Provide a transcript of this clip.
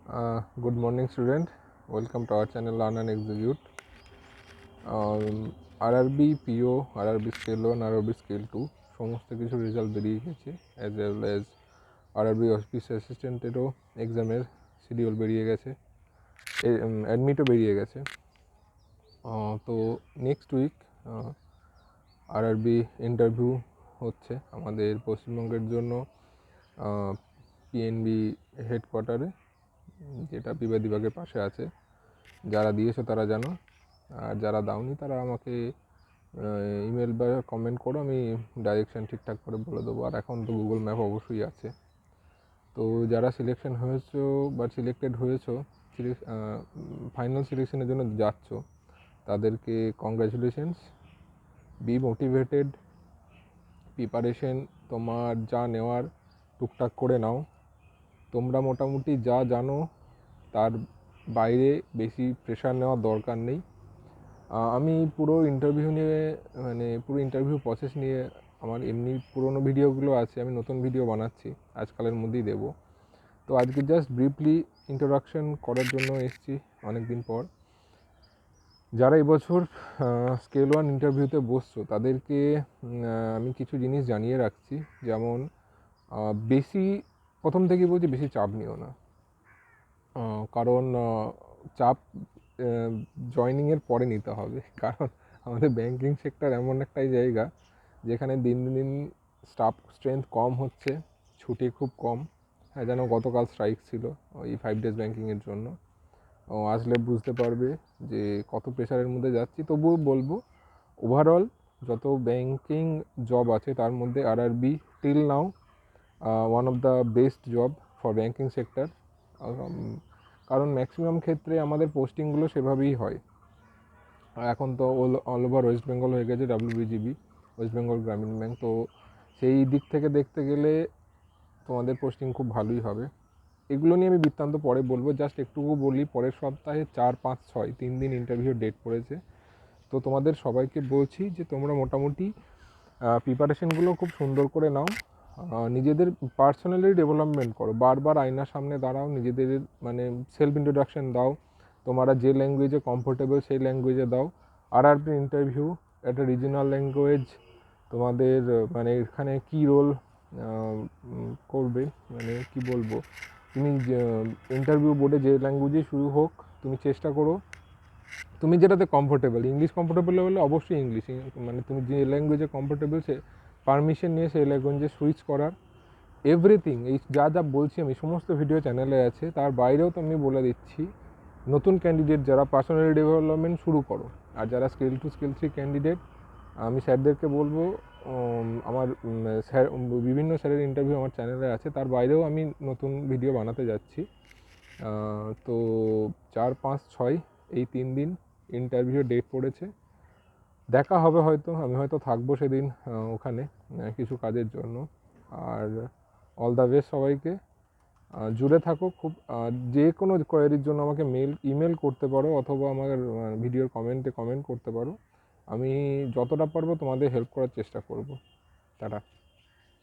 Good morning, student. Welcome to our channel Learn and Execute. RRB PO, RRB Scale 1, RRB Scale 2 সমস্ত কিছু result বেরিয়ে গেছে, as well as RRB office অ্যাসিস্ট্যান্টেরও এক্সামের schedule বেরিয়ে গেছে, অ্যাডমিটও বেরিয়ে গেছে। তো নেক্সট উইক RRB ইন্টারভিউ হচ্ছে আমাদের পশ্চিমবঙ্গের জন্য পিএনবি হেডকোয়ার্টারে, যেটা বিবাগের পাশে আছে। যারা দিয়েছো তারা জানো, আর যারা দাওনি তারা আমাকে ইমেল বা কমেন্ট করো, আমি ডাইরেকশান ঠিকঠাক করে বলে দেবো। আর এখন তো গুগল ম্যাপ অবশ্যই আছে। তো যারা সিলেকশন হয়েছো বা সিলেক্টেড হয়েছো, ফাইনাল সিলেকশনের জন্য যাচ্ছ, তাদেরকে কংগ্র্যাচুলেশনস। বি মোটিভেটেড, প্রিপারেশন তোমার যা নেওয়ার টুকটাক করে নাও। তোমরা মোটামুটি যা জানো তার বাইরে বেশি প্রেশার নেওয়ার দরকার নেই। আমি পুরো ইন্টারভিউ নিয়ে, পুরো ইন্টারভিউ প্রসেস নিয়ে আমার এমনি পুরোনো ভিডিওগুলো আছে, আমি নতুন ভিডিও বানাচ্ছি, আজকালের মধ্যেই দেবো। তো আজকে জাস্ট ব্রিফলি ইন্ট্রোডাকশন করার জন্য এসেছি অনেক দিন পর। যারা এবছর স্কেল 1 ইন্টারভিউতে বসছো তাদেরকে আমি কিছু জিনিস জানিয়ে রাখছি। যেমন বেশি, প্রথম থেকেই বলছি, বেশি চাপ নিও না। কারণ চাপ জয়নিংয়ের পরে নিতে হবে। কারণ আমাদের ব্যাঙ্কিং সেক্টর এমন একটাই জায়গা যেখানে দিন দিন স্টাফ স্ট্রেংথ কম হচ্ছে, ছুটি খুব কম। হ্যাঁ, যেন গতকাল স্ট্রাইক ছিল ওই 5 days ব্যাঙ্কিংয়ের জন্য। আসলে বুঝতে পারবে যে কত প্রেশারের মধ্যে যাচ্ছি। তবুও বলবো, ওভারঅল যত ব্যাঙ্কিং জব আছে তার মধ্যে RRB till now one of the best job for banking sector. কারণ ম্যাক্সিমাম ক্ষেত্রে আমাদের পোস্টিংগুলো সেভাবেই হয়। এখন তো অল ওভার ওয়েস্ট বেঙ্গল হয়ে গেছে WBGB, ওয়েস্ট বেঙ্গল গ্রামীণ ব্যাঙ্ক। তো সেই দিক থেকে দেখতে গেলে তোমাদের পোস্টিং খুব ভালোই হবে। এগুলো নিয়ে আমি বৃত্তান্ত পরে বলবো, জাস্ট একটুকু বলি। পরের সপ্তাহে 4, 5, 6 3 দিন ইন্টারভিউ ডেট পড়েছে। তো তোমাদের সবাইকে বলছি যে তোমরা মোটামুটি প্রিপারেশনগুলো খুব সুন্দর করে নাও, নিজেদের পার্সোনালি ডেভেলপমেন্ট করো, বারবার আয়নার সামনে দাঁড়াও, নিজেদের সেলফ ইন্ট্রোডাকশন দাও, তোমরা যে ল্যাঙ্গুয়েজে কমফোর্টেবল সেই ল্যাঙ্গুয়েজে দাও। RRB ইন্টারভিউ একটা রিজনাল ল্যাঙ্গুয়েজ, তোমাদের এখানে কী রোল করবে, কি বলবো, তুমি ইন্টারভিউ বোর্ডে যে ল্যাঙ্গুয়েজে শুরু হোক, তুমি চেষ্টা করো তুমি যেটাতে কমফোর্টেবল। ইংলিশ কমফোর্টেবল হলে অবশ্যই ইংলিশ, তুমি যে ল্যাঙ্গুয়েজে কমফোর্টেবল সে পারমিশন নিয়ে সেই ল্যাঙ্গুয়েজে সুইচ করার। এভরিথিং, এই যা যা বলছি আমি সমস্ত ভিডিও চ্যানেলে আছে। তার বাইরেও তো আমি বলে দিচ্ছি, নতুন ক্যান্ডিডেট যারা পার্সোনাল ডেভেলপমেন্ট শুরু করো, আর যারা স্কেল 2 স্কেল 3 ক্যান্ডিডেট, আমি স্যারদেরকে বলবো, আমার স্যার, বিভিন্ন স্যারের ইন্টারভিউ আমার চ্যানেলে আছে। তার বাইরেও আমি নতুন ভিডিও বানাতে যাচ্ছি। তো 4, 5, 6 এই 3 দিন ইন্টারভিউ ডেট পড়েছে। দেখা হবে, হয়তো আমি হয়তো থাকবো সেদিন ওখানে কিছু কাজের জন্য। আর অল দ্য বেস্ট সবাইকে, জুড়ে থাকো খুব। যে কোনো কোয়ারির জন্য আমাকে ইমেল করতে পারো, অথবা আমার ভিডিওর কমেন্টে কমেন্ট করতে পারো। আমি যতটা পারবো তোমাদের হেল্প করার চেষ্টা করব। টাটা।